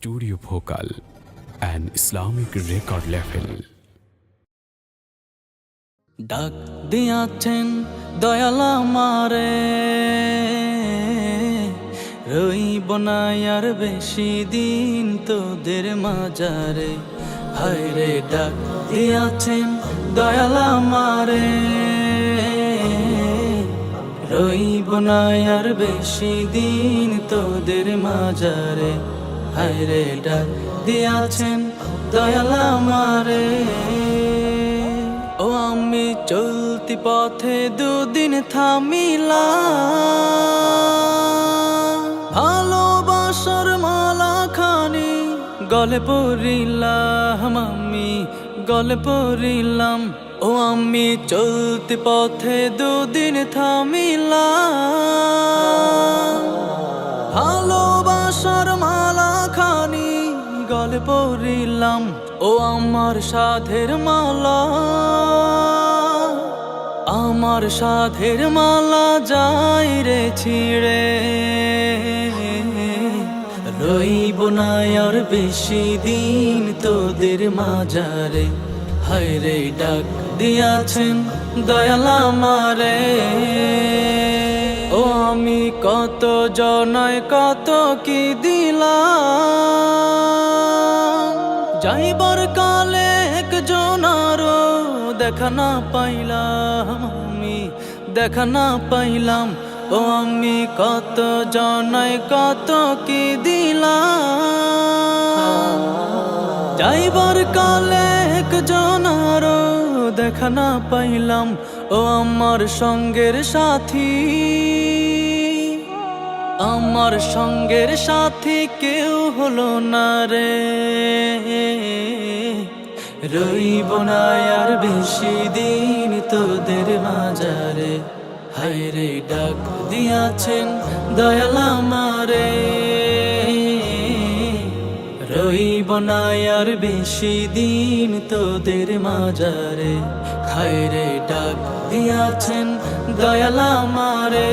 Studio Bhokal, an Islamic record label. ডাক দিয়াছেন দয়াল আমারে, রইব না আর বেশি দিন তোদের মাজারে। হায় রে ডাক দিয়াছেন দয়াল আমারে, রইব না আর বেশি দিন তোদের মাজারে। হায় রে ডাক দিয়াছেন দয়াল আমারে। ও আমি চলতি পথে দুদিন থামিলাম, ভালোবাসার মালা খানি গলে পড়িলাম, আমি গলে পড়িলাম। ও আমি চলতি পথে দুদিন থামিলাম, ভালোবাসার মালা খানি গলে পড়িলাম। ও আমার সাধের মালা, আমার সাধের মালা যাই রে ছিড়ে, রইব না আর বেশি দিন তোদের মাজারে। হায় রে ডাক দিয়াছেন দয়াল আমারে। ও আমি কত জনায় কত কি দিলাম, যাইবার কালে একজন আরো দেখা না পাইলাম, আমি দেখা না পাইলাম। ও আমি কত জনায় কত কি দিলাম, যাইবার কালে একজন আরো দেখা না পাইলাম। ও আমার সঙ্গের সাথী, আমার সঙ্গের সাথী কেউ হলো না রে, রইব না আর বেশি দিন তোদের মাজারে। হায় রে ডাক দিয়াছেন দয়াল আমারে, রইব না আর বেশি দিন তোদের মাজারে। হায় রে ডাক দিয়াছেন দয়াল আমারে।